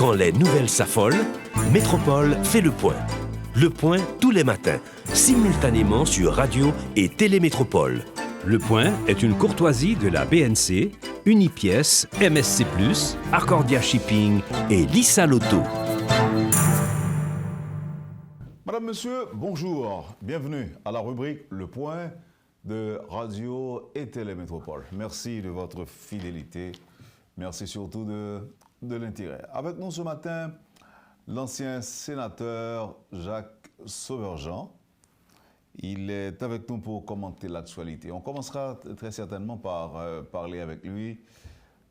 Quand les nouvelles s'affolent, Métropole fait le point. Le point tous les matins, simultanément sur Radio et Télémétropole. Le point est une courtoisie de la BNC, Unipièce, MSC+, Arcordia Shipping et Lissa Lotto. Madame, Monsieur, bonjour. Bienvenue à la rubrique Le Point de Radio et Télémétropole. Merci de votre fidélité. Merci surtout de l'intérêt. Avec nous ce matin, l'ancien sénateur Jacques Sauverjean. Il est avec nous pour commenter l'actualité. On commencera très certainement par parler avec lui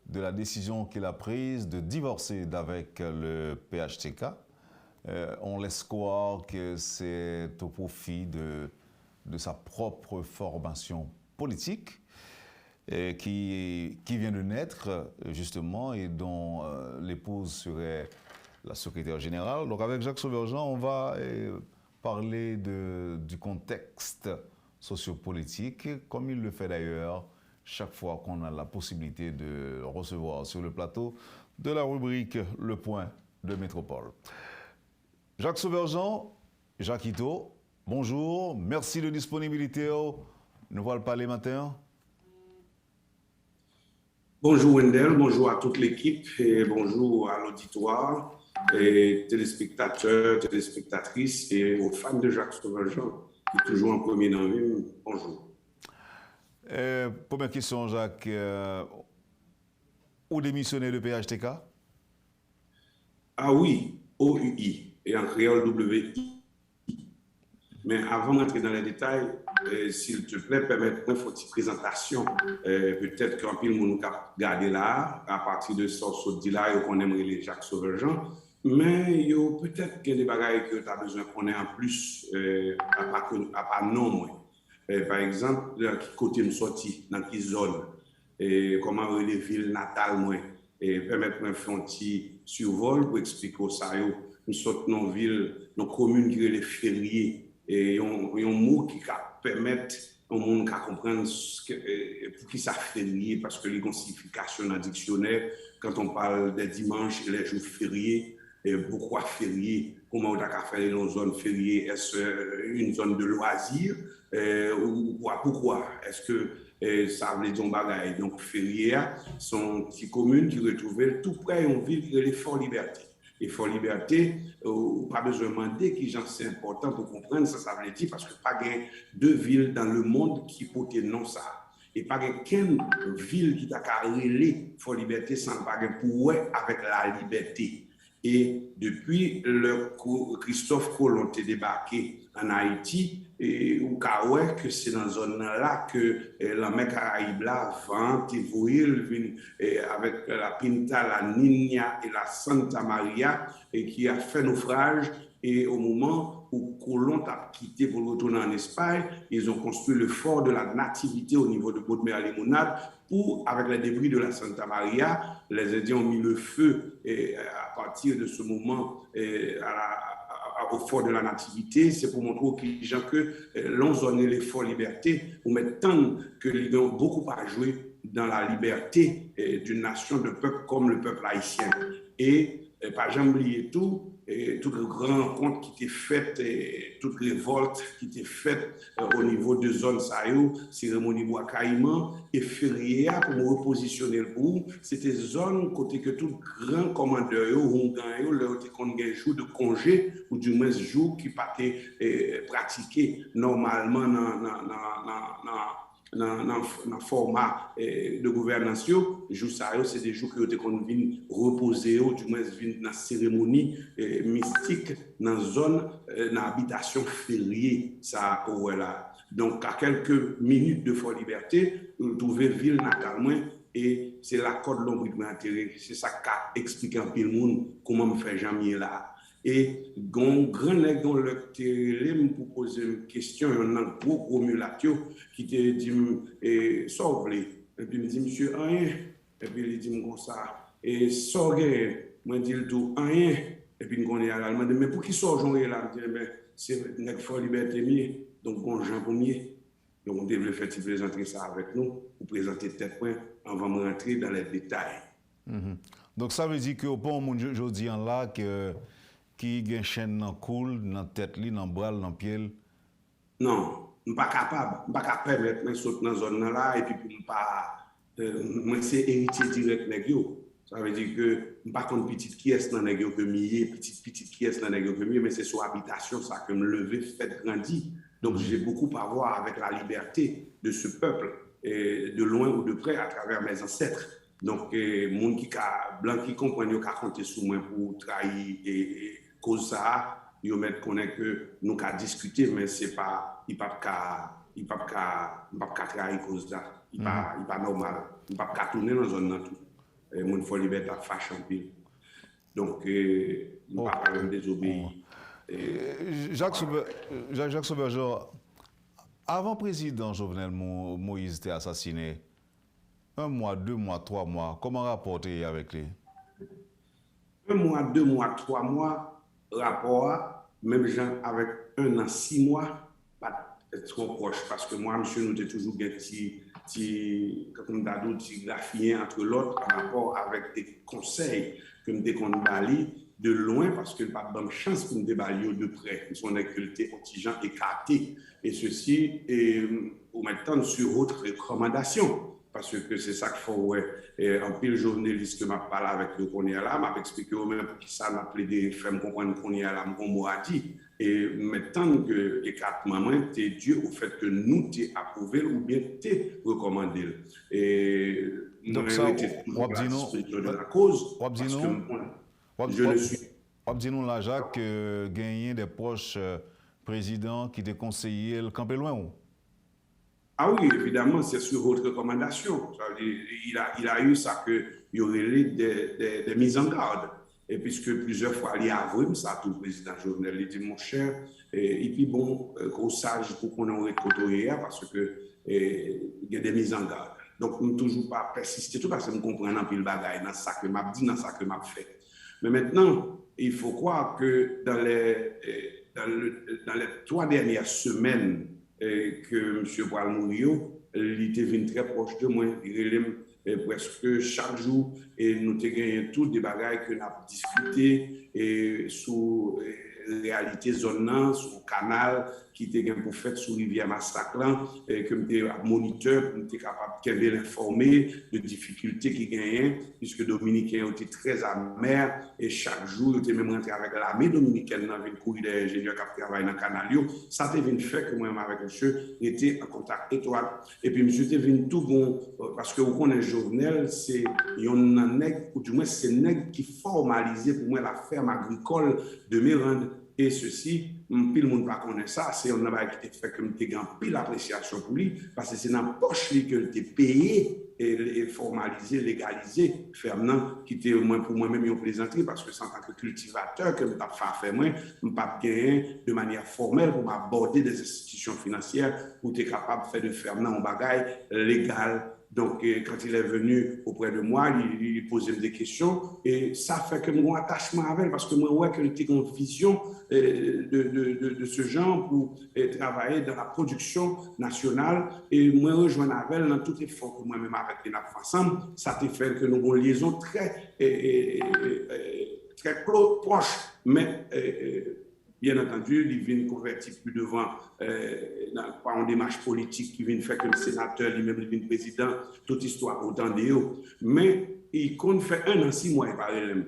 de la décision qu'il a prise de divorcer d'avec le PHTK. On laisse croire que c'est au profit de sa propre formation politique qui vient de naître, justement, et dont l'épouse serait la secrétaire générale. Donc avec Jacques Sauverjean, on va parler du contexte sociopolitique, comme il le fait d'ailleurs chaque fois qu'on a la possibilité de le recevoir sur le plateau de la rubrique Le Point de Métropole. Jacques Sauverjean, Jacques Ito, bonjour, merci de disponibilité. Nous voilà parler matin. Bonjour Wendell, bonjour à toute l'équipe et bonjour à l'auditoire, et téléspectateurs, téléspectatrices et aux fans de Jacques Sauverjean qui est toujours en premier dans lui. Bonjour. Première question, Jacques. Où démissionner le PHTK? Ah oui, OUI et en créole WI. Mais avant d'entrer dans les détails, s'il te plaît, permets-moi une petite présentation. Peut-être qu'un peu de monde a regardé là, à partir de ce qu'on dit là, qu'on aimerait les Jacques Sauverjean. Mais il y a peut-être qu'il y a des bagages que tu as besoin qu'on ait en plus, à part non moins. Par exemple, de quel côté me sorti, dans quelle zone, comment les villes natales moins. Permettre-moi de faire un petit survol pour expliquer ça. Nous sortons dans une ville, dans une commune qui est les fériés. Et il y a un mot qui permet au monde de comprendre pour qui ça férié, parce que les significations dans le dictionnaire, quand on parle des dimanches et les jours fériés, pourquoi férié, comment on a fait dans une zone fériée, est-ce une zone de loisirs, ou pourquoi, est-ce que ça veut dire un bagage. Donc férié sont des petites communes qui retrouvent tout près d'une ville qui est les Fort Liberté. Et Fort Liberté, pas besoin de demander qui c'est important pour comprendre ça veut dire parce que pas deux villes dans le monde qui portent non ça. Et pas qu'une ville qui t'a carré Fort Liberté sans pas pour avec la liberté. Et depuis le Christophe Colomb est débarqué en Haïti, et ou que c'est dans cette zone-là que la mer Caraïbe là vente et avec la Pinta, la Niña et la Santa Maria et qui a fait naufrage. Et au moment où Colomb a quitté pour retourner en Espagne, ils ont construit le fort de la Nativité au niveau de Baudemère-Limonade pour, avec les débris de la Santa Maria, les Indiens ont mis le feu et à partir de ce moment au fort de la Nativité, c'est pour montrer aux gens que l'on zone les forts liberté, ou maintenant que les ont beaucoup à jouer dans la liberté d'une nation, de peuple comme le peuple haïtien. Et pas jamais oublier tout, toutes les grandes rencontres qui étaient faites, toutes les révoltes qui étaient faites au niveau de zone Sayo, cérémonie bois caïman et férié pour me repositionner le bout. C'était zone côté que tout grand commandeur ou leur jour de congé ou du moins jour qui pas pratiqué normalement dans format de gouvernance, jours ça c'est des jours que qu'on vient reposer ou du moins vient dans cérémonie mystique dans zone dans habitation fériée ça là. Donc à quelques minutes de Fort Liberté, vous trouvez ville natalement et c'est la code l'ombre de l'intérêt, c'est ça qui explique un peu le monde comment me faire jamais là. Et un grand nègre dans le télé pour poser une question, un gros mulatio qui te dit sauve-les. Et puis il me dit monsieur rien. Et puis il dit comme ça. Et sauve-les. Moi je dis le tout rien. Et puis on est à l'allemand. Mais pour qui sauve Jean là? Je dis mais c'est nègre Fort Liberté mieux. Donc on Jean premier. Donc on devrait faire présenter ça avec nous pour présenter tel point avant de rentrer dans les détails. Donc ça veut dire que pour mon jodi en là que qui gen chaîne dans cool, dans tête li, dans bras, dans pied. Non, je ne suis pas capable, je ne suis pas permettre de sauter dans zone là et puis pour ne pas moi c'est héritier direct nèg yo. Ça veut dire que je ne pas contre petite qui est dans nèg yo que mieux, petite qui est dans nèg yo que mieux, mais c'est sur habitation ça que me lever fait grandir. Donc j'ai beaucoup à voir avec la liberté de ce peuple, et de loin ou de près à travers mes ancêtres. Donc monde qui blanc qui comprend yo ka compter sur moi pour trahir et cause ça yo mettre connaît que nous ka discuter mais c'est pas il pas trahir cause ça il pas normal il pas tourner dans zone là tout et mon faut liberté fâche en pile donc on pas même désobéir. Jacques Saubergeon, avant président Jovenel Moïse était assassiné, 1 mois, 2 mois, 3 mois, comment rapporter avec lui? 1 mois, 2 mois, 3 mois, rapport, même gens avec 1 an, 6 mois, pas trop proche, parce que moi, monsieur, nous avons toujours un petit graphien entre l'autre par rapport avec des conseils que nous avons de loin, parce que pas de chance pour nous déballer de près. Nous sommes incultés, gens écartés. Et ceci est maintenant sur autre recommandation. Parce que c'est ça qu'il faut, ouais. En pile journaliste que m'a parlé avec eux qu'on est là, m'a expliqué au même pour qui ça m'a plaidé, faire me comprendre qu'on est là, mon mot a dit. Et maintenant que les 4 mamans, t'es Dieu au fait que nous t'es approuvé ou bien t'es recommandé. Et donc ça, de la cause, parce que je le suis. Dis-nous là, Jacques, gagner des proches présidents qui te conseillé le camper loin ou? Ah oui, évidemment, c'est sur votre recommandation. Il a eu ça qu'il y aurait des mises en garde. Et puisque plusieurs fois, il y a avoué ça, tout le président Jovenel, il dit, mon cher, et puis bon, au sage pour qu'on ait côtoyé, parce que il y a des mises en garde. Donc, nous ne toujours pas persister, tout parce que nous comprenons un peu le bagage, dans ça que m'a dit, dans ça que m'a fait. Mais maintenant, il faut croire que dans les 3 dernières semaines, que M. Boal Mourio, il était venu très proche de moi. Il relève presque chaque jour et nous avons gagné tous des bagages que nous avons discuté sur réalité zone, sur le canal qui était pour faire sur rivière Massaclan, que nous étions moniteur, nous étions capables de l'informer de difficultés qui gagnaient, puisque les Dominicains étaient très amers et chaque jour, ils étaient même rentrés avec l'armée dominicaine dans une courir des ingénieurs qui travaillent dans le canal. Ça a venu faire que moi-même avec monsieur, j'étais en contact étoile. Et puis monsieur était venu tout bon, parce que vous connaissez Jovenel, c'est un nègre, ou du moins c'est un nègre qui formalisait pour moi la ferme agricole de Mirande. Et ceci, pile monde pas connaît ça, c'est un travail qui fait que j'ai une pile appréciation pour lui, parce que c'est dans la poche que tu payé et formalisé, légalisé, fermement, qui était pour moi-même une plaisanterie, parce que c'est en tant que cultivateur que je n'ai pas fait moi, je n'ai pas gagné de manière formelle pour m'aborder des institutions financières où tu es capable de faire de fermement un bagage légal. Donc, quand il est venu auprès de moi, il posait des questions et ça fait que mon attachement avec elle, parce que moi, ouais, qu'il était une vision de ce genre pour travailler dans la production nationale et moi, rejoindre avec elle dans tout effort que moi-même avec les NAP ensemble, ça a fait que nous avons une liaison très proche, mais bien entendu, il vient convertir plus devant par une démarche politique qui vient faire que le sénateur, lui-même, il vient président, toute histoire autant de eux. Mais il compte faire 1 an, 6 mois, il parle.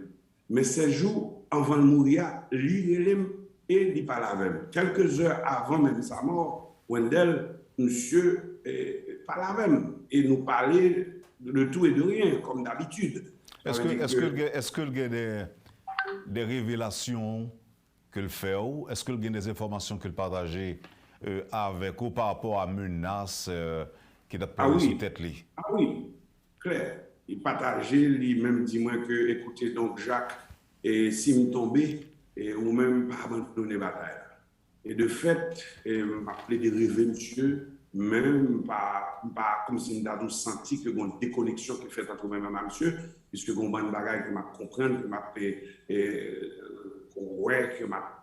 Mais 16 jours avant de mourir, il et il parle avec. Quelques heures avant même sa mort, Wendell, monsieur, parle avec et nous parlait de tout et de rien, comme d'habitude. Est-ce qu'il y a des révélations qu'il fait ou est-ce qu'il y a des informations qu'il partage avec ou par rapport à menaces qui datent pour sur tête lui? Ah oui, clair. Il partageait, lui-même dit moi que, écoutez donc Jacques, et si me tombez, ou même pas abandonner la bataille. Et de fait, m'appelait des rêves, monsieur, même pas comme si nous senti que une déconnexion qui fait entre moi et monsieur, puisque on a une bagaille que m'a comprendre, que m'a ouais, que m'a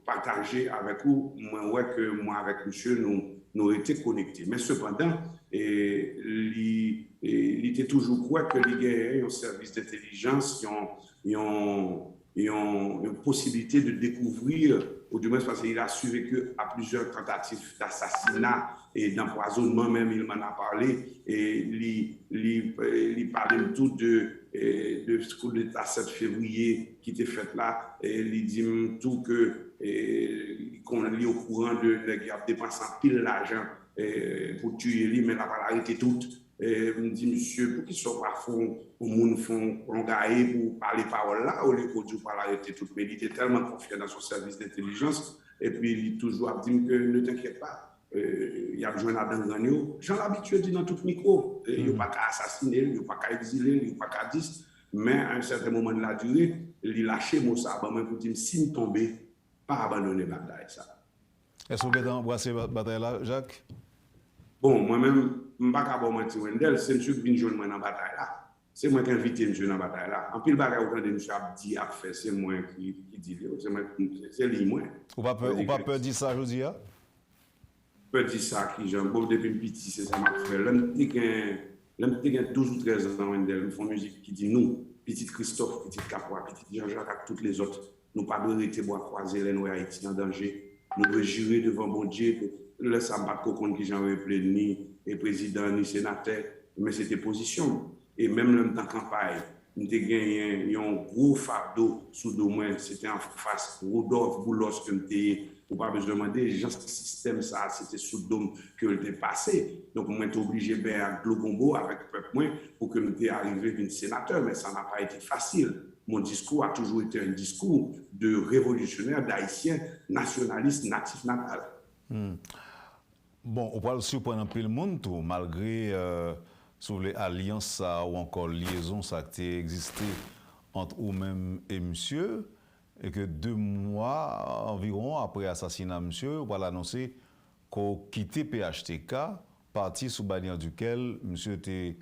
partagé avec vous, moi, ouais, que moi, avec monsieur, nous nous étions connectés. Mais cependant, il était toujours quoi que les gagnants, un service d'intelligence, ils ont une possibilité de découvrir, ou du moins parce qu'il a suivi qu'à plusieurs tentatives d'assassinat et d'empoisonnement, même il m'en a parlé, et il parlait tout de ce coup d'État 7 février qui était fait là, et il dit tout qu'on est au courant de qu'il a dépensé pile l'argent pour tuer lui, mais la pas arrêté toute. Je me dis, monsieur, pour qu'ils soient pas fond, pour monde font gailler pour parler parole là, au lieu de pas l'arrêter tout. Mais il était tellement confiant dans son service d'intelligence, et puis il toujours dit que ne t'inquiète pas, il y a besoin d'un gagnon. J'en l'habitude dit dans tout micro, il n'y a pas qu'à assassiner, il n'y a pas qu'à exiler, il n'y a pas qu'à dire, mais à un certain moment de la durée, il lâché mon sabre pour dire, si me tomber, pas abandonner la bataille. Est-ce que vous avez embrassé cette bataille-là, Jacques? Bon, moi-même, je ne vais pas mentir, Wendell, c'est monsieur qui vient joindre moi dans la bataille là. C'est moi qui ai invité monsieur dans la bataille là. En pile bagaille, autant de monsieur a dit, a fait, c'est moi qui dit, c'est lui, moi. Ou pas peur dire ça, je dis, hein? Peut dire ça, qui j'en bon depuis petit, c'est ça m'a fait. L'homme qui a 12 ou 13 ans, Wendell, nous font musique qui dit nous, petit Christophe, petit Capois, petit Jean-Jacques, avec toutes les autres, nous pas de rester bois croiser les noirs Haïti en danger. Nous devons jurer devant bon Dieu. Le sambat qu'on qui j'en rappelé ni président ni sénateur, mais c'était position. Et même dans la campagne, nous avons gagné un gros fardeau sous le moins, c'était en face Rodolphe Boulos que nous avons, ou pas besoin de demander, les gens, ce système, ça, c'était sous le dôme que nous avons passé. Donc, nous sommes obligés de faire un globombo avec le peuple moins pour que nous ayons arrivé à un sénateur, mais ça n'a pas été facile. Mon discours a toujours été un discours de révolutionnaire, d'haïtien, nationaliste, natif natal. Bon, on parle surprendre un peu le monde, tout, malgré sur les alliances ou encore liaisons qui existé entre vous-même et monsieur, et que 2 mois environ après l'assassinat de monsieur, on va annoncer qu'on quittait PHTK, parti sous bannière duquel monsieur était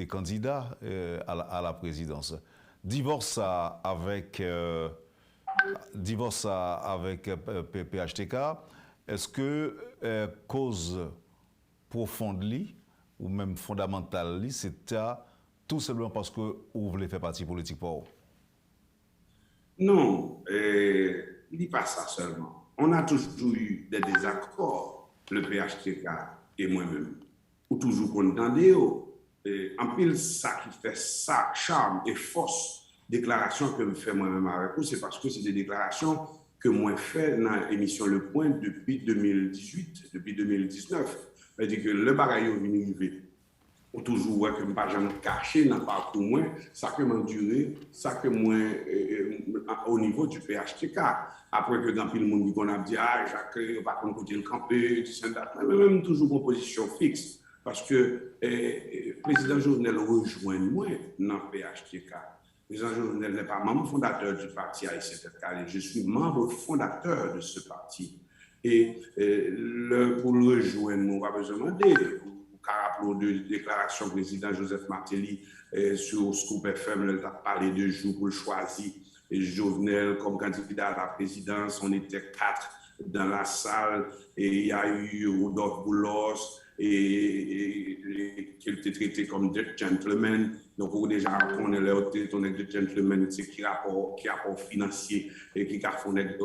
candidat à la présidence. Divorce avec PHTK, est-ce que cause profonde ou même fondamentale, c'était tout simplement parce que vous voulez faire partie politique pour vous? Non, il n'est pas ça seulement. On a toujours eu des désaccords, le PHTK et moi-même, ou toujours condamné. En pile, ça qui fait ça, charme et force, déclaration que je fais moi-même avec vous, c'est parce que c'est des déclarations que moi fait dans l'émission Le Point depuis 2018, depuis 2019. C'est-à-dire que le bagage est venu arriver. Ou toujours que je ne pas jamais caché dans le parcours moi, ça que m'a duré, ça que moi au niveau du PHTK. Après que dans le monde qu'on a dit Jacques, on va pas continuer le camper, mais même toujours en position fixe parce que le président Jovenel rejoint moi dans le PHTK. Le président Jovenel n'est pas membre fondateur du parti haïtien Tête-Calais, je suis membre fondateur de ce parti. Et pour le rejoindre, on va besoin demander. Rappelons de déclaration du président Joseph Martelly sur Scoop FM, il a parlé de jour pour choisir Jovenel comme candidat à la présidence. On était 4 dans la salle et il y a eu Rodolphe Boulos et qui était traité comme des gentlemen. Donc, déjà, on est là, on est des gentlemen, c'est qui rapport financier et qui a fait des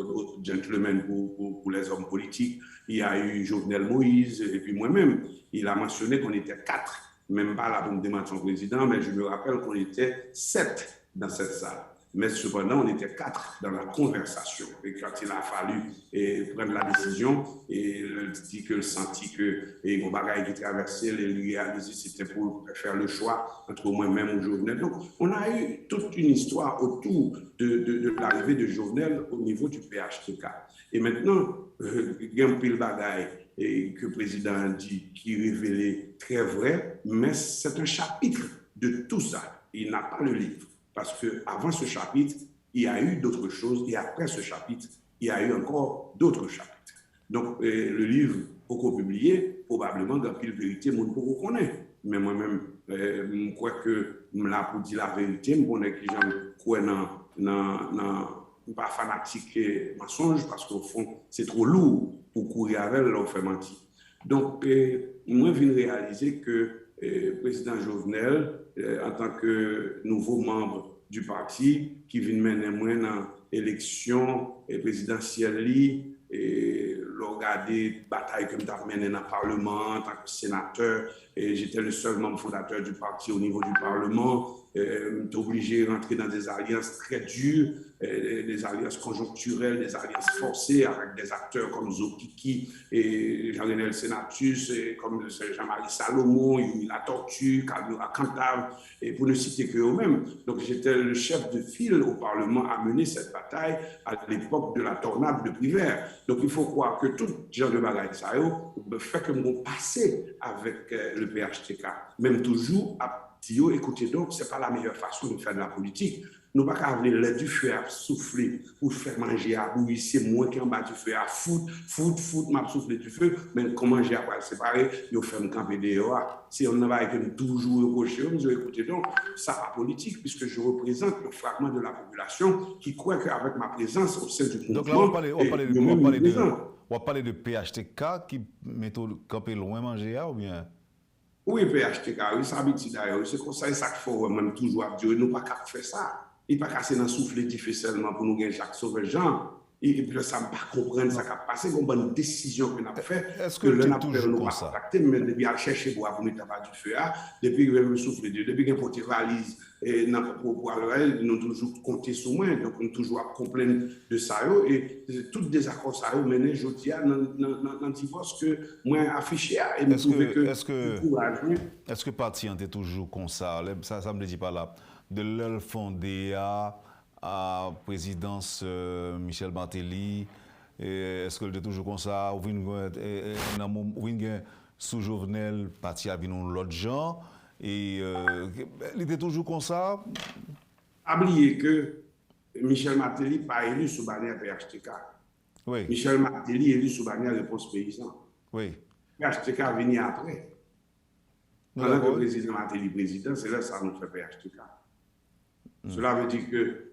gentlemen pour les hommes politiques. Il y a eu Jovenel Moïse et puis moi-même. Il a mentionné qu'on était 4, même pas là pour me démentir son président, mais je me rappelle qu'on était 7 dans cette salle. Mais cependant, on était 4 dans la conversation. Et quand il a fallu prendre la décision, et il dit que senti que mon bagage qui traversait, lui a dit c'était pour faire le choix entre moi-même ou Jovenel. Donc, on a eu toute une histoire autour de l'arrivée de Jovenel au niveau du PHTK. Et maintenant, il y a un pile bagaille que le président a dit qui révélait très vrai, mais c'est un chapitre de tout ça. Il n'a pas le livre. Parce qu'avant ce chapitre, il y a eu d'autres choses, et après ce chapitre, il y a eu encore d'autres chapitres. Donc, le livre, pourquoi publié, probablement, dans pile vérité, mon pour connaît. Mais moi-même, je crois que je là pour dire la vérité, je connais que j'en crois pas fanatique et mensonge, parce qu'au fond, c'est trop lourd pour courir avec l'on fait mentir. Donc, moi, je viens réaliser que le président Jovenel, en tant que nouveau membre du parti, qui vient mener moi dans l'élection présidentielle, et regarder la bataille que je menée dans le Parlement en tant que sénateur, et j'étais le seul membre fondateur du parti au niveau du Parlement. J'étais obligé de rentrer dans des alliances très dures, des alliances conjoncturelles, des alliances forcées avec des acteurs comme Zokiki et Jean-Renel Senatus, et comme Jean-Marie Salomon, Yuri La Tortue, Kalura Cantave, et pour ne citer que eux-mêmes. Donc j'étais le chef de file au Parlement à mener cette bataille à l'époque de la tornade de Privert. Donc il faut croire que tout genre de bagaille ça fait que mon passé avec le PHTK, même toujours à écoutez donc, ce n'est pas la meilleure façon de faire de la politique. Nous ne pouvons pas avoir l'air du feu à souffler ou faire manger à bouillir. C'est moi qui en bas du feu à foutre, m'a soufflé du feu, mais comment manger à séparer, il faut faire camper dehors. Si on n'a pas toujours reproché, nous écoutez donc, ça pas politique, puisque je représente un fragment de la population qui croit qu'avec ma présence au sein du mouvement. Donc là, on va parler de PHTK qui met camper loin manger ou bien? Oui, PHTK, oui, ça habite d'ailleurs. C'est comme ça qu'il faut même toujours dire, nous pas qu'à faire ça. Il pas casser dans souffle qui fait seulement pour nous gagner Jacques Sauvejean. Et puis là, ça ne pas comprendre ça qui a passé, une bonne décision qu'on a fait. Est-ce que tu es toujours comme ça? Mais depuis à chercher bois pour nous taper du feu, depuis que je souffle Dieu, depuis que porté valise pour aller, nous toujours compter sur moi, donc nous toujours à comprendre de ça et tout désaccord ça mené aujourd'hui dans divorce que moi affiché et nous trouver que est-ce que parti est toujours comme ça me le dit pas là de leur fondé à présidence Michel Martelly, est-ce que le toujours comme ça ou sous Jovenel parti avec l'autre gens et il était toujours comme ça. Oubliez que Michel Martelly pas élu sous bannière PHTK. Oui. Michel Martelly élu sous bannière Réponse Paysan. Oui. PHTK venu après. Pendant que le président Martelly président, c'est là que ça nous fait PHTK. Cela veut dire que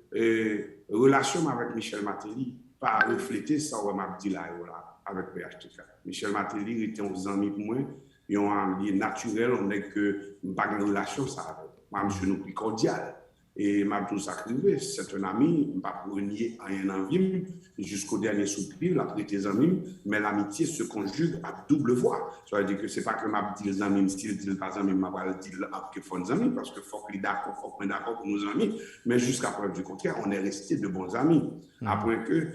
relation avec Michel Martelly pas refléter ça on m'a dit là avec PHTK. Michel Martelly était un ami pour moi, ils ont un lien naturel, on n'est que pas de relation ça avec. Moi monsieur nous plus cordial et m'a tout sacrifié, c'est un ami, pas pour nier rien en vie jusqu'au dernier soupir, la prêté amis, mais l'amitié se conjugue à double voix. Ça veut dire que c'est pas que m'a dit les amis, style dit pas amis, m'a pas dit que font amis parce que faut qu'il d'accord, faut qu'on d'accord pour nos amis, mais jusqu'à preuve du contraire, on est resté de bons amis. Après que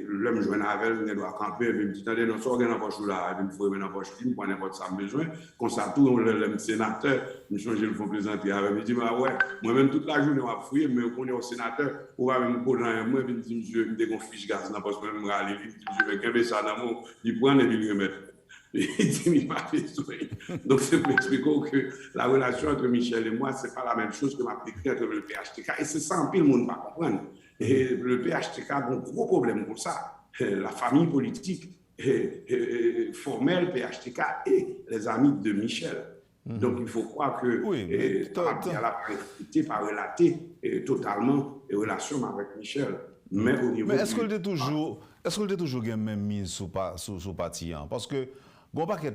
l'homme joint avec il doit camper, il me dit attendez non ça on n'a pas chou là, il me faut dans poche il me prend n'importe ça besoin, comme ça tout le sénateur, me changer le fond présenter avec me dit ouais, moi même toute la journée on va fouiller mais on est au sénateur, on va me poser moi il me dit monsieur me dégon fiche gaz dans poche même aller, il dit je vais camper ça dans mon, il prend et il remet. Il dit il m'a fait sourire. Donc c'est pour expliquer que la relation entre Michel et moi c'est pas la même chose que m'a décrit entre le PHTK et c'est ça en pile le monde va comprendre. Et le PHTK a un gros problème pour ça. La famille politique formelle PHTK et les amis de Michel. Donc il faut croire que pas relaté totalement les relations avec Michel. Mais au niveau est-ce que tu toujours même mise sous parti parce que bon paquet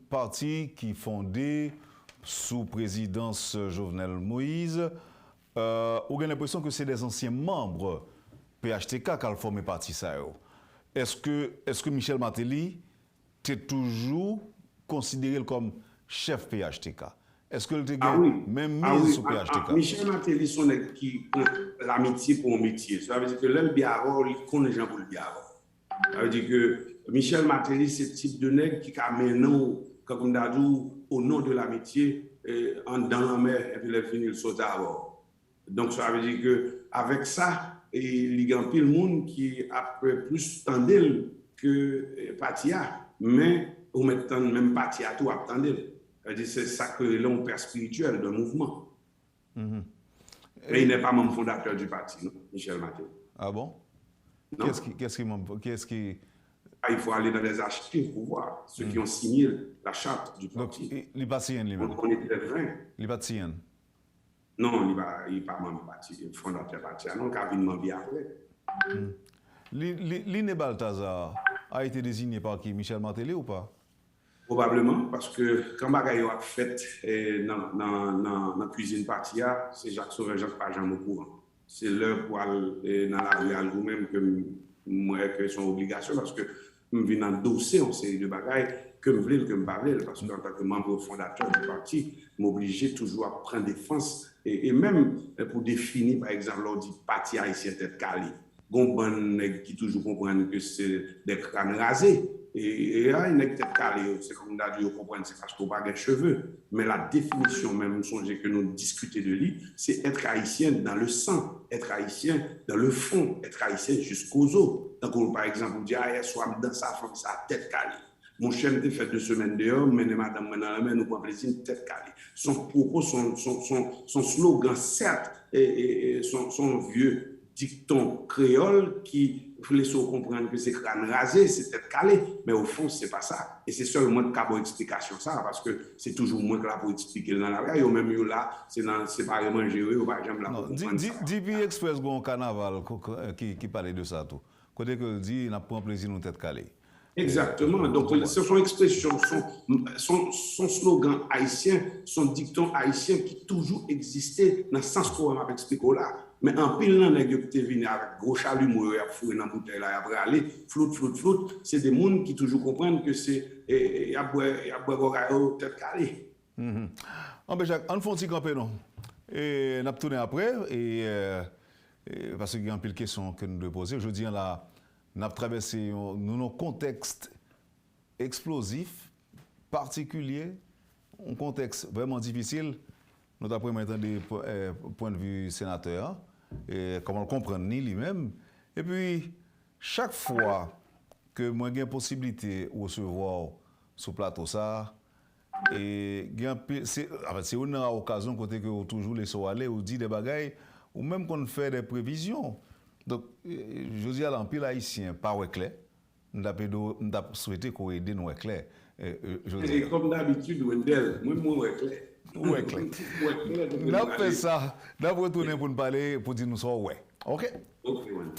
parti qui fondé sous présidence Jovenel Moïse on a l'impression que c'est des anciens membres PHTK qui ont formé parti ça. Est-ce que Michel Martelly est toujours considéré comme chef PHTK? Est-ce que le même mise sous PHTK? Michel Martelly sont qui l'amitié pour un métier. Ça veut dire que l'homme biaro, il connaît les gens pour le biaro. Ça veut dire que Michel Martelly, c'est le type de nègre qui a maintenant, comme d'adou, au nom de l'amitié, dans la mer, et puis il a fini le sauter à bord. Donc, ça veut dire qu'avec ça, il y a un pile monde qui a plus tendel que Patia, mais au maintenant même Patia tout a tendel. C'est ça que l'on père spirituel d'un mouvement. Mais il n'est pas membre fondateur du parti, non, Michel Martelly. Ah bon? Qu'est-ce qui... Il faut aller dans les archives pour voir ceux qui ont signé la charte du parti. Donc, il n'est pas signé lui-même? On est très vrai. Il n'est pas signé? Non, il n'est pas membre parti, fondateur parti. Non, il bien après. Liné Balthazar a été désigné par qui? Michel Martelly ou pas? Probablement, parce que quand bagaille a fait dans la cuisine partia, c'est Jacques Sauveur, Jacques pas jamais au courant. C'est l'heure pour aller dans la rue vous-même que moi que son obligation parce que je viens endosser en série de bagailles que je voulais que je parle parce qu'en tant que membre fondateur du parti, je m'oblige toujours à prendre défense et même pour définir par exemple l'on dit parti haïtien tête calée. Gon qui toujours comprendre que c'est des crânes rasés. Et là, il n'est peut-être calé, c'est comme on a dit, comprendre, c'est parce qu'on n'a pas de cheveux. Mais la définition, même, songez que nous discutons de lui, c'est être haïtien dans le sang, être haïtien dans le fond, être haïtien jusqu'aux os. Donc, par exemple, on dit, ah, soit dans sa femme, sa tête calée. Mon chien était fait 2 semaines dehors, mais madame, dans la main, nous prenons plaisir, tête calée. Son propos, son slogan, certes, et son vieux dicton créole qui vous laissez comprendre que c'est crâne rasé, c'est tête calée, mais au fond, c'est pas ça. Et c'est seulement de pour explication ça, parce que c'est toujours moi qui là pour expliquer dans la rue, ou même là, c'est séparément géré, ou par exemple là pour comprendre ça. Dipi Express, un carnaval qui parlait de ça tout. Côté que dit, on a pris plaisir dans tête calée. Exactement. Donc, son expression, son slogan haïtien, son dicton haïtien qui toujours existait dans le sens qu'on m'a expliqué là. Mais en pile, là, les gens qui viennent avec gros chalumeau, ils ont fouillé dans la bouteille, là, après aller, floute. C'est des gens qui toujours comprennent que c'est, il y a boire tête calée. En ben, Jacques, on fait un petit campé, non? Et on a tourné après, parce qu'il y a un peu de questions que nous devons poser. Je dis là, on a traversé un contexte explosif, particulier, un contexte vraiment difficile. Nous avons maintenant des points de vue sénateur, et comment le comprendre ni lui-même. Et puis, chaque fois que moi j'ai la possibilité de recevoir sur plateau ça, et c'est une occasion côté que vous toujours laissez aller ou dit des bagailles ou même qu'on fait des prévisions. Donc je dis à l'empile haïtien pas clair, nous avons souhaité qu'on aide nous clair. Et comme d'habitude Wendell, moi clair. Ouais clair. On a fait ça, on va retourner pour nous parler pour dire nous ça ouais. OK. OK Wendell.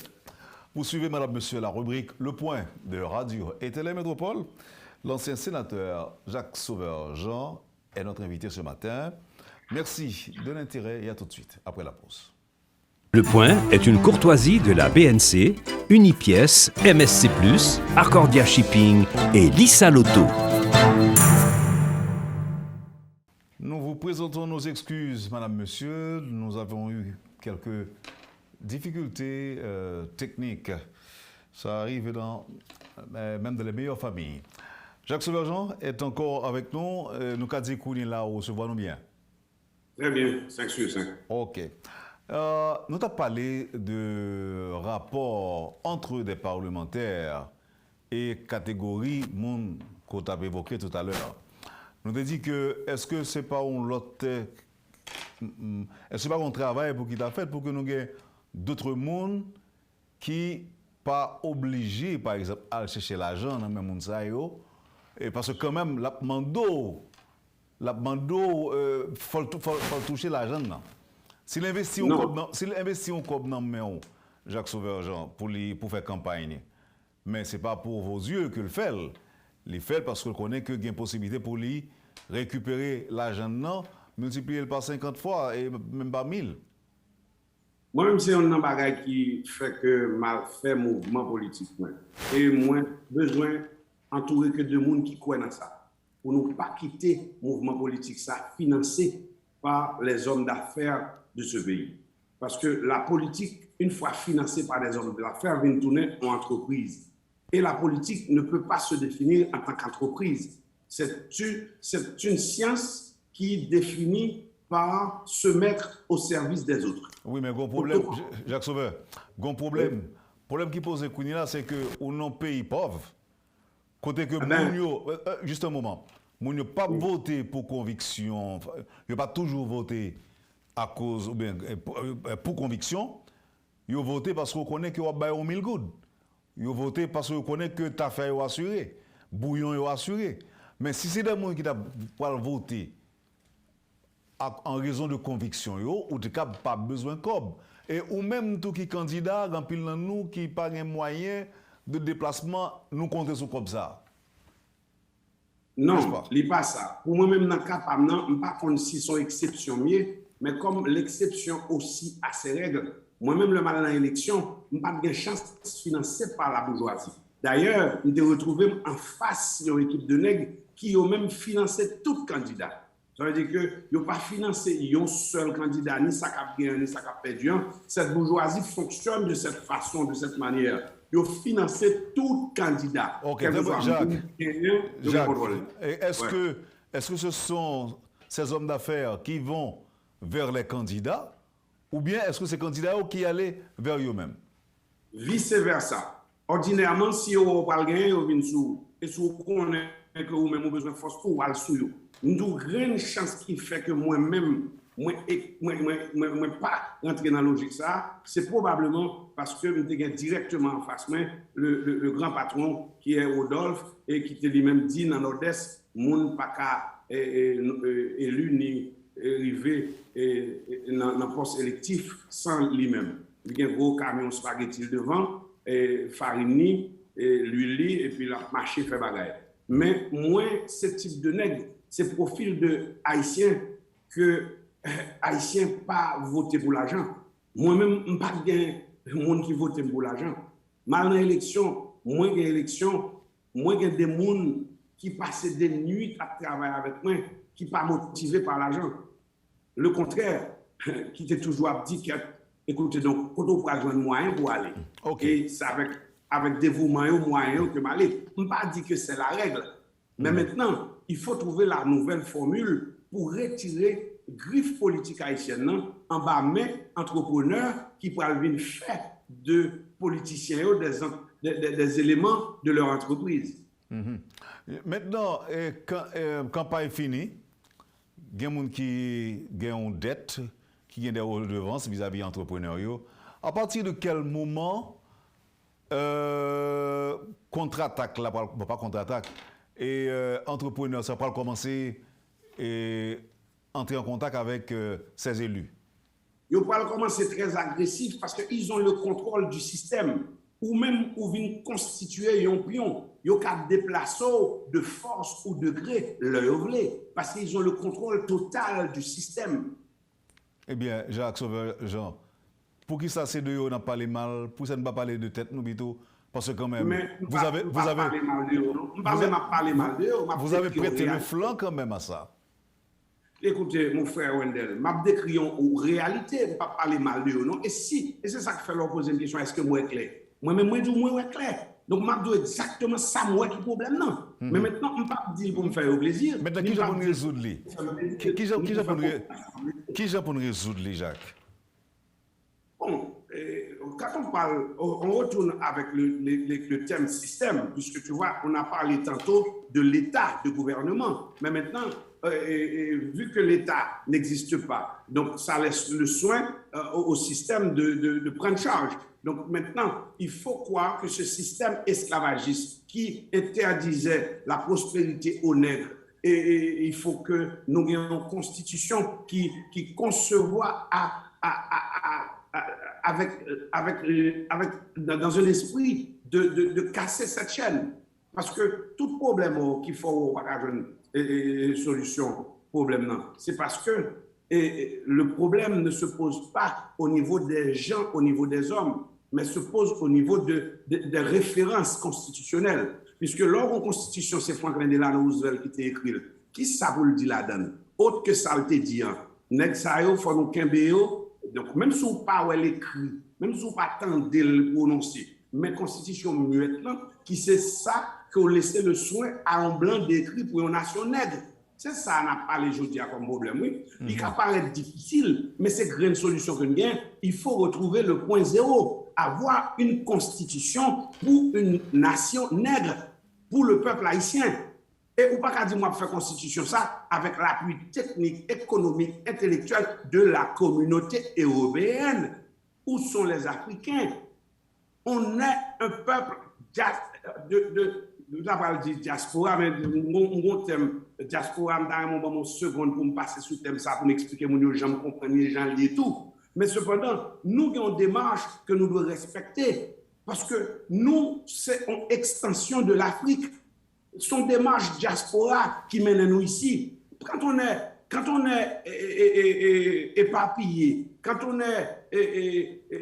Vous suivez, madame, monsieur, la rubrique Le Point de Radio et Télé Métropole. L'ancien sénateur Jacques Sauveur-Jean est notre invité ce matin. Merci de l'intérêt et à tout de suite, après la pause. Le Point est une courtoisie de la BNC, Unipièce, MSC+, Arcordia Shipping et Lisa Lotto. Nous vous présentons nos excuses, madame, monsieur. Nous avons eu quelques difficultés techniques. Ça arrive même dans les meilleures familles. Jacques Sauveur-Jean est encore avec nous. Nous avons dit qu'on est là, on se voit nous bien. Très bien, 5 sur 5. OK. Nous avons parlé de rapport entre des parlementaires et catégories monde qu'on a évoqué tout à l'heure. Nous avons dit que est-ce que ce n'est pas un travail pour qui t'a fait pour que nous ayons d'autres mondes qui pas obligés, par exemple, à chercher l'argent dans le même monde. Et parce que quand même, la mando, faut toucher l'argent. S'il investit un cob dans main, Jacques Sauveur-Jean, pour faire campagne, mais ce n'est pas pour vos yeux que le fait. Il fait parce qu'il connaît qu'il y a une possibilité pour lui récupérer l'argent, multiplier par 50 fois et même pas 1000. Moi-même, c'est un bagage qui fait que mal fait mouvement politique. Et moi, besoin d'entourer que de monde qui croient dans ça. Pour ne pas quitter le mouvement politique, ça financé par les hommes d'affaires de ce pays. Parce que la politique, une fois financée par les hommes d'affaires, vient tourner en entreprise. Et la politique ne peut pas se définir en tant qu'entreprise. C'est une science qui définit par se mettre au service des autres. Oui, mais un problème, Jacques Sauveur, un problème. Le problème qui pose là, c'est que on pays pauvre, côté que juste un moment, moun yo pas voté pour conviction, yo pas toujours voté à cause ou bien pour conviction, yo voté parce qu'on connaît que on ba 1000 good. Yo voté parce qu'on connaît que ta fait est assuré, bouillon est assuré. Mais si c'est des gens qui ont voté en raison de conviction, ou de cas pas besoin de cob. Et ou même tout qui candidat, dans pile nous qui pas un moyen de déplacement, nous comptons sur comme ça. Non, il n'est pas ça. Pour moi-même, dans le cas, je ne sais pas si c'est une exception mieux, mais comme l'exception aussi a ses règles, moi-même, le mal dans l'élection, je n'ai pas de chance financée par la bourgeoisie. D'ailleurs, je me suis retrouvé en face d'une équipe de nègres qui ont même financé tout candidat. Ça veut dire qu'ils n'ont pas financé un seul candidat, ni ça cap gagné, ni ça cap perdu. Cette bourgeoisie fonctionne de cette façon, de cette manière. Ils ont financé tout candidat. Ok, Jacques, est-ce que ce sont ces hommes d'affaires qui vont vers les candidats ou bien est-ce que ces candidats qui allaient vers eux-mêmes? Vice-versa. Ordinairement, si on n'a pas gagné, on vient sous. Et si on connaît que vous-même avez besoin de force pour aller sous. Nous avons une chance qui fait que moi-même, moi pas rentrer dans la logique ça, c'est probablement parce que nous avons directement en face le grand patron qui est Rodolphe et qui te lui-même dit dans l'Odesse, moun pas qu'à élu ni arrivé dans le poste électif sans lui-même. Il y a un gros camion spaghetti devant, farine, l'huile et puis la marché fait bagaille. Mais moi, ce type de nègre, c'est profil de haïtien que haïtien pas voter pour l'argent. Moi-même, je n'ai pas de monde qui vote pour l'argent. Mal dans l'élection, moi j'ai élection, moi j'ai des gens qui passent des nuits à travailler avec moi, qui ne sont pas motivés par l'argent. Le contraire, qui était toujours dit que, écoutez, donc, quand on peut joindre moyen pour aller. Okay. Et c'est avec dévouement et moyen que je vais aller. Je ne pas dire que c'est la règle. Mais maintenant, il faut trouver la nouvelle formule pour retirer griffe politique haïtienne en bas, mais entrepreneurs qui pourraient venir faire de politiciens des éléments de leur entreprise. Maintenant, quand la campagne est finie, il y a des gens qui ont une dette, qui ont des redevances vis-à-vis des entrepreneurs. À partir de quel moment contre-attaque, pas contre-attaque, et entrepreneurs, ça va commencer à entrer en contact avec ces élus? Ils vont commencer très agressif parce qu'ils ont le contrôle du système. Ou même où viennent constituer un pion, ils ont qu'à déplacer de force ou de gré leur volet parce qu'ils ont le contrôle total du système. Eh bien, Jacques Sauveur-Jean, pour qui ça c'est de eux, on n'a pas parlé mal, pour ça ne pas parler de tête, nous, Bito, parce que quand même, vous avez prêté le flanc quand même à ça. Écoutez, mon frère Wendel, je décris en réalité, je ne pas parler mal de eux, non? Et c'est ça qui fait leur poser une question, est-ce que moi est clair? Moi-même, moi, je dis, moi, est clair. Donc, je dis exactement ça, moi, qui est le problème, non? Mais maintenant, je ne peux pas dire pour me faire plaisir. Maintenant, qui j'ai pour nous résoudre? Qui j'ai pour nous résoudre, Jacques? Bon, quand on parle, on retourne avec le thème système, puisque tu vois, on a parlé tantôt de l'État, de gouvernement. Mais maintenant, vu que l'État n'existe pas, donc ça laisse le soin au système de prendre charge. Donc maintenant, il faut croire que ce système esclavagiste qui interdisait la prospérité aux nègres, et il faut que nous ayons une constitution qui concevoir dans un esprit de casser cette chaîne. Parce que tout problème qu'il faut avoir une solution problème, non, c'est parce que le problème ne se pose pas au niveau des gens, au niveau des hommes, mais se pose au niveau des références constitutionnelles. Puisque lors de Constitution, c'est Franklin Delano Roosevelt qui t'a écrit. Qui ça vous le dit là-dedans? Autre que ça le dit. Nèg sa yo faut nous kembéo. Donc même si on pas l'écrit, même si on pas tendé le prononcer, mais Constitution muette là, qui c'est ça qu'on laissé le soin à un blanc d'écrit pour une nation nègre. C'est ça n'a pas les aujourd'hui comme problème, oui. Il peut paraître difficile, mais c'est une solution que nous avons. Il faut retrouver le point zéro, avoir une constitution pour une nation nègre, pour le peuple haïtien. Et ou pas qu'à dire moi faire constitution ça avec l'appui technique, économique, intellectuel de la communauté européenne. Où sont les Africains? On est un peuple nous avons dit diaspora, mais mon thème diaspora, mon seconde pour me passer sous thème ça, pour m'expliquer mon gens comprendre les gens liés tout. Mais cependant, nous avons une démarche que nous devons respecter parce que nous, c'est une extension de l'Afrique. Son démarche diaspora qui mène nous ici. Quand on est éparpillé, quand on est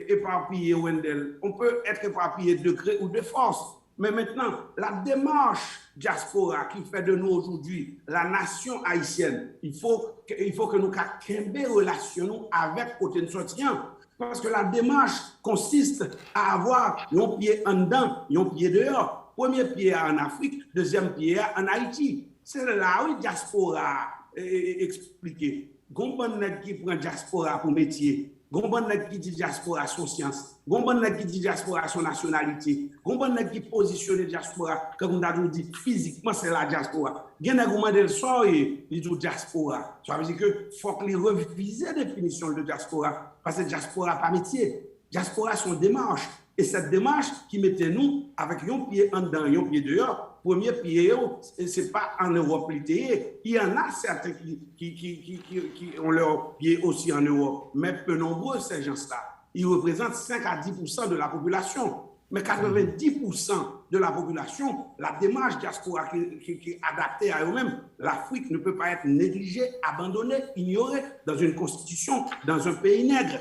éparpillé, Wendell, on peut être éparpillé de gré ou de force. Mais maintenant, la démarche diaspora qui fait de nous aujourd'hui la nation haïtienne, il faut que nous ayons des relations avec côté de soutien. Parce que la démarche consiste à avoir un pied en dedans, un pied dehors. Premier pied en Afrique, deuxième pied en Haïti. C'est là où diaspora expliqué. Gomban qui prend diaspora pour métier. Gomban qui dit diaspora son science. Gomban qui dit diaspora son nationalité. Gomban qui positionne diaspora, comme on a dit, physiquement, c'est la diaspora. Il y a un moment de sort et il dit diaspora. Ça veut dire qu'il faut que les reviser la définition de diaspora. Parce que diaspora pas métier. Diaspora son démarche. Et cette démarche qui mettait nous avec un pied en dedans, un pied dehors. Premier pied, ce n'est pas en Europe l'idée. Il y en a certains qui ont leur pied aussi en Europe. Mais peu nombreux, ces gens-là. Ils représentent 5 à 10% de la population. Mais 90% de la population, la démarche diaspora qui est adaptée à eux-mêmes, l'Afrique ne peut pas être négligée, abandonnée, ignorée dans une constitution, dans un pays nègre.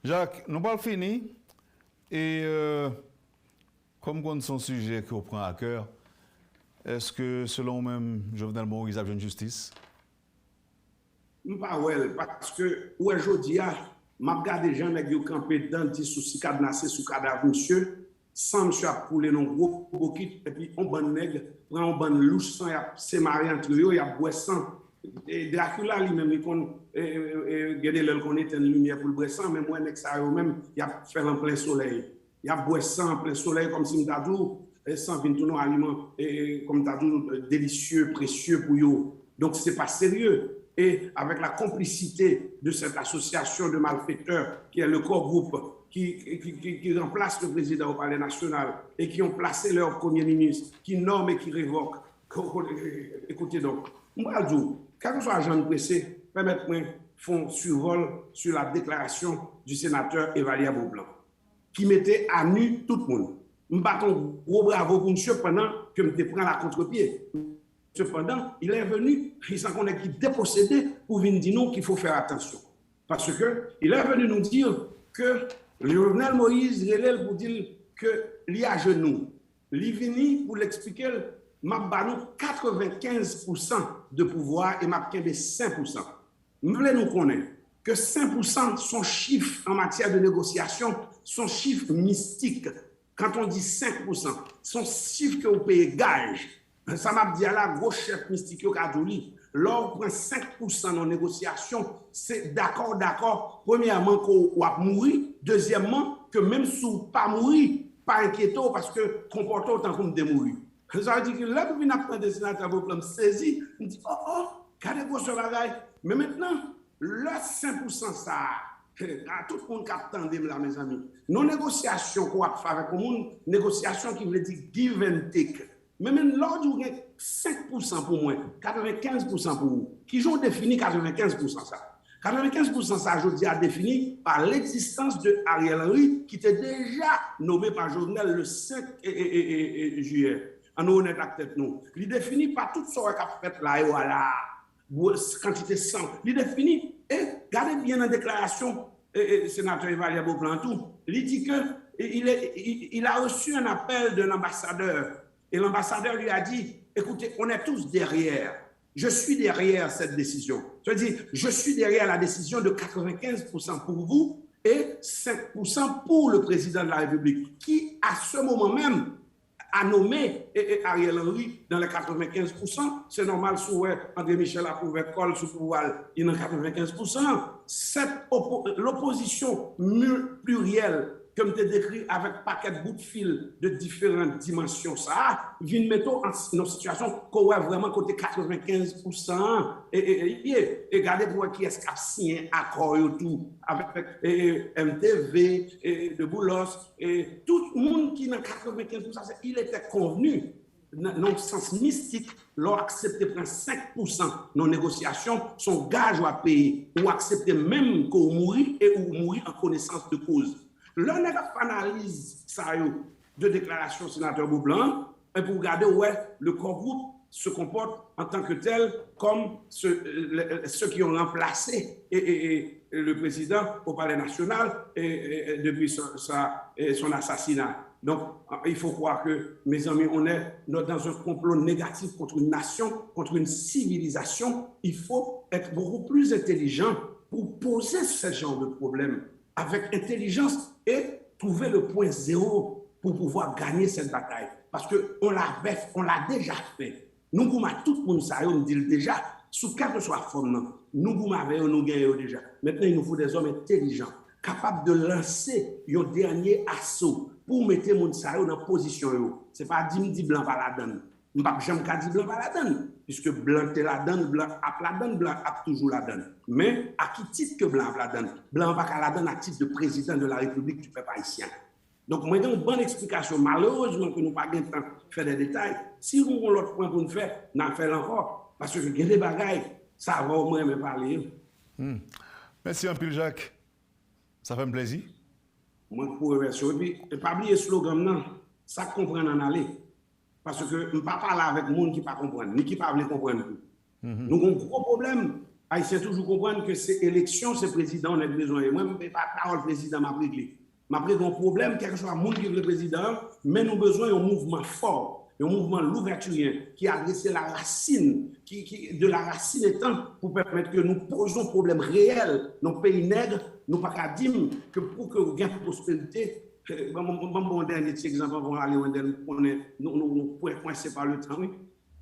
Jacques, nous pas fini. Et comme on son sujet qu'on prend à cœur, est-ce que selon même Jovenel Moïse a une justice? Pas ouais, parce que aujourd'hui, je regarde des gens qui ont campé dans des soucis cadenassés sous cadavre monsieur, sans monsieur a coulé dans gros bokit, et puis on bon nègre, prend un bon louche, sans se marier entre eux, il y a boisson. Et Dracula lui-même, il regarde l'œil qu'on est une lumière pour le boisson, mais moi, ça même, il a fait en plein soleil. Il y a boisson en plein soleil, comme si m'tadou, sans venir tout nos aliments, comme t'adou, délicieux, précieux pour eux. Donc, c'est pas sérieux. Et avec la complicité de cette association de malfaiteurs, qui est le corps groupe, qui remplace le président au palais national, et qui ont placé leur premier ministre, qui nomme et qui révoque. Écoutez donc, moi, je dis, quand soit agent pressé, permettez-moi font survol sur la déclaration du sénateur Evalia Beaublanc, qui mettait à nu tout le monde. Je bâton gros bravo pour monsieur pendant que je prends la contre-pied. Cependant, il est venu, il s'en connaît qui dépossédé pour venir dire nous qu'il faut faire attention. Parce qu'il est venu nous dire que Jovenel Moïse relève pour dire qu'il y a genoux. Il est venu pour l'expliquer, m'a banou 95% de pouvoir et m'a 5%. Nous voulons nous connaître que 5% sont chiffres en matière de négociation, sont chiffres mystiques. Quand on dit 5%, sont chiffres que vous payez gage. Ça m'a dit à la gros chef mystique qui a dit, l'or prend 5% dans la négociation, c'est d'accord. Premièrement, qu'on va mourir. Deuxièmement, que même si vous pas mourir, pas inquiétez parce que comportez autant que vous de mourir. Ça veut dire que là, vous venez prendre des sénateurs pour me saisir, vous dites, regardez-vous ce bagage. Mais maintenant, le 5% ça, à tout le monde qui attend là, mes amis, nos négociations qu'on va faire avec le monde, négociations qui veut dire give and take. Mais même l'ordre où il y a 5% pour moi, 95% pour vous, qui ont défini 95% ça. 95% ça, je dis, a défini par l'existence de Ariel Henry, qui était déjà nommé par Jovenel le 5 juillet. En honnête à tête nous. Il définit par tout ce qu'on a fait là et voilà, quantité sang. Il définit, et regardez bien la déclaration, sénateur Evalia Beaublanc, il dit qu'il a reçu un appel d'un ambassadeur. Et l'ambassadeur lui a dit, écoutez, on est tous derrière. Je suis derrière cette décision. Je veux dire, je suis derrière la décision de 95% pour vous et 5% pour le président de la République, qui, à ce moment même, a nommé Ariel Henry dans les 95%. C'est normal, sous André Michel a prouvé col sous pouvoir, il est dans 95%. L'opposition plurielle, comme tu décrit avec paquet de bouts de fil de différentes dimensions, ça vient mettre en une situation qu'on a vraiment côté 95%. Et regardez pour qui est-ce qu'a signé accord et tout, avec MTV, de Boulos, et tout le monde qui est dans 95%, il était convenu, dans le sens mystique, leur accepter prendre 5% dans négociation, son gage à payer, ou accepter même qu'on mourit et ou mourir en connaissance de cause. L'on analyse ça de déclaration sénateur Beaublanc, et pour regarder où le corps groupe se comporte en tant que tel comme ceux qui ont remplacé le président au palais national depuis son assassinat. Donc, il faut croire que, mes amis, on est dans un complot négatif contre une nation, contre une civilisation. Il faut être beaucoup plus intelligent pour poser ce genre de problème avec intelligence et trouver le point zéro pour pouvoir gagner cette bataille. Parce qu'on l'a déjà fait. Nous, tout le monde, ça, on dit déjà, sous quelle que soit la forme, nous gagnons déjà. Maintenant, il nous faut des hommes intelligents, capables de lancer un dernier assaut pour mettre les gens dans position. Ce n'est pas dire blanc par la donne. Je ne peux pas dire blanc par la donne, puisque blanc est la donne, blanc a la donne, blanc a toujours la donne. Mais à qui titre que blanc a la donne? Blanc va la donne à titre de président de la République du peuple haïtien. Donc, moi, j'ai une bonne explication. Malheureusement, que nous n'avons pas le temps de faire des détails. Si nous avons l'autre point pour nous faire, nous en faisons encore. Parce que il y a des bagailles, ça va au moins me parler. Merci un peu, Jacques. Ça fait un plaisir. Moi, pour remercier. Et puis, pas oublier le slogan, non. Ça comprend en aller. Parce que je ne peux pas parler avec les gens qui ne comprennent pas, ni qui ne veulent comprendre. Nous avons un gros problème. Haïtiens toujours comprendre que c'est élection, c'est président, on a besoin. Moi, je ne peux pas parler président, m'a réglé. M'a pris un problème, quel que soit le monde qui est le président, mais nous avons besoin d'un mouvement fort, un mouvement louverturien qui a adressé la racine, de la racine étant pour permettre que nous posions problème réel dans le pays nègre, nous pas qu'à dire que pour que vous ayez prospérité, bon dernier exemple, on va aller nous coincer par le temps.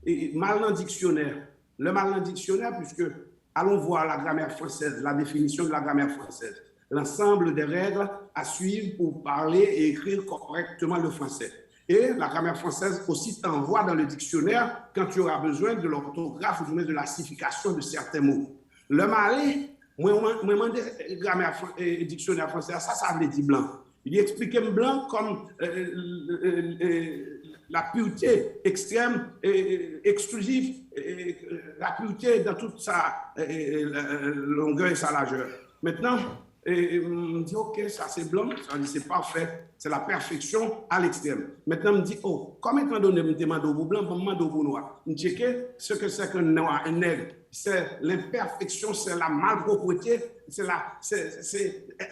Et mal dans le dictionnaire, puisque allons voir la grammaire française, la définition de la grammaire française. L'ensemble des règles à suivre pour parler et écrire correctement le français. Et la grammaire française aussi t'envoie dans le dictionnaire quand tu auras besoin de l'orthographe ou du moins de la signification de certains mots. Le malais, moi, grammaire dictionnaire français, ça veut dire blanc. Il explique blanc comme la pureté extrême, exclusive, la pureté dans toute sa longueur et sa largeur. Maintenant, et on me dit, ok, ça c'est blanc, ça dit c'est parfait, c'est la perfection à l'extrême. Maintenant, on me dit, oh, comme étant donné, je me demande au blanc, je me demande au noir. Je check ce que c'est qu'un noir, un nègre. C'est l'imperfection, c'est la malpropreté, c'est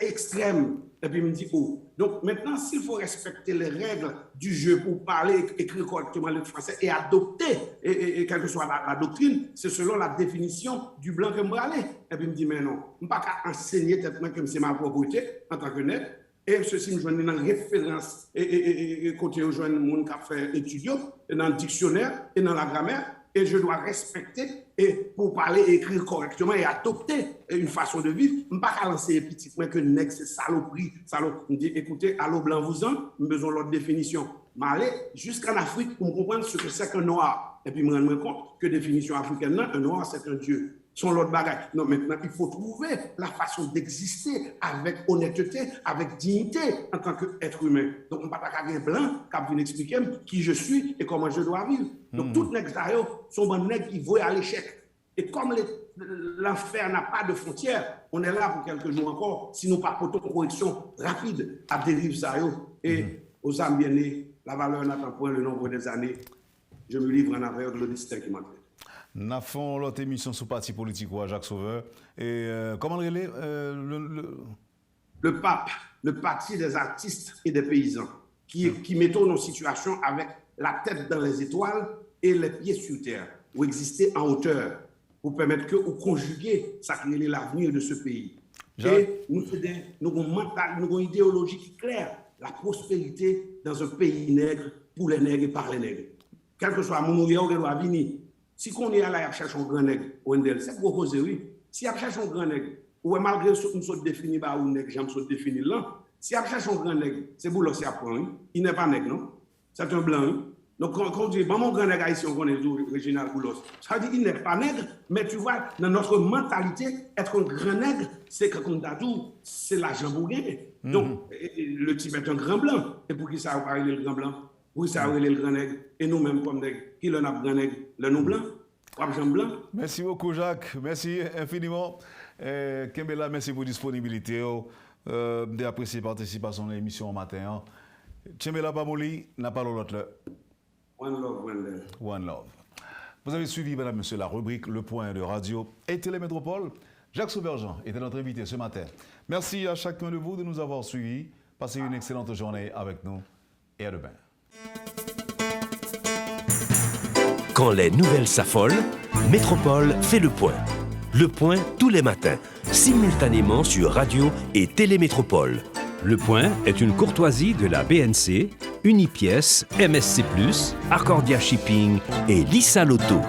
extrême. Et puis, il me dit, oh. Donc, maintenant, s'il faut respecter les règles du jeu pour parler, écrire correctement le français et adopter, et quelle que soit la doctrine, c'est selon la définition du blanc que je vais aller. Et puis, il me dit, mais non, je ne peux pas enseigner tellement que c'est ma propreté en tant que nègre. Et ceci me joint dans la référence, et côté où je joins mon qui a fait étudiant, dans le dictionnaire et dans la grammaire. Et je dois respecter et pour parler et écrire correctement et adopter une façon de vivre. Je ne peux pas lancer petit moi que nègre c'est saloperie. Je dis écoutez, allô blanc vous en, j'ai besoin de l'autre définition. Je vais aller jusqu'en Afrique pour comprendre ce que c'est qu'un noir. Et puis je me rends compte que définition africaine, un noir c'est un dieu. Son l'autre bagage. Non, maintenant, il faut trouver la façon d'exister avec honnêteté, avec dignité en tant qu'être humain. Donc, on ne peut pas avoir un blanc qui vient expliquer qui je suis et comment je dois vivre. Donc, toutes les nègres sont bons nègres qui voient à l'échec. Et comme l'enfer n'a pas de frontières, on est là pour quelques jours encore, si nous pas portons correction rapide à dérive ça. Et aux âmes bien-nées, la valeur n'attend point le nombre des années. Je me livre en aveugle le destin qui m'attend. Nous avons l'autre émission sur le parti politique, Jacques Sauveur. Et comment le PAP, le Parti des artistes et des paysans, qui mettons nos situations avec la tête dans les étoiles et les pieds sur terre, ou exister en hauteur, pour permettre que vous conjuguer ça qui est l'avenir de ce pays. Et nous avons une idéologie qui est claire, la prospérité dans un pays nègre, pour les nègres et par les nègres. Quel que soit mon ouïe, on doit venir. Si on est là, il cherche un grand nègre, c'est proposé, oui. Si il cherche un grand nègre, ou malgré ce qu'on se définit, ou nègre, j'aime se définir là, si il cherche un grand nègre, c'est pour l'océan apprendre, il n'est pas nègre, non? C'est un blanc. Donc, quand on dit, bon, mon grand nègre ici, on connaît Réginald Boulos, ça veut dire qu'il n'est pas nègre, mais tu vois, dans notre mentalité, être un grand nègre, c'est que comme Dadou, c'est l'argent pour gagner. Donc, le type est un grand blanc. Et pour qui ça va parler le grand blanc? Pour qui ça va parler le grand nègre? Et nous-mêmes, comme nègre, qui l'en a grand nègre? Le nous blanc? Blanc. Merci beaucoup, Jacques. Merci infiniment. Kembela, merci pour la disponibilité. D'apprécier la participation à l'émission au matin. Kembela Pamoli, n'a pas l'autre. One love, one love. One love. Vous avez suivi, mesdames, messieurs, la rubrique Le Point de Radio et Télémétropole. Jacques Sauverjean était notre invité ce matin. Merci à chacun de vous de nous avoir suivis. Passez une excellente journée avec nous et à demain. Quand les nouvelles s'affolent, Métropole fait le point. Le point tous les matins, simultanément sur Radio et Télémétropole. Le Point est une courtoisie de la BNC, Unipièce, MSC+, Arcordia Shipping et Lisa Lotto.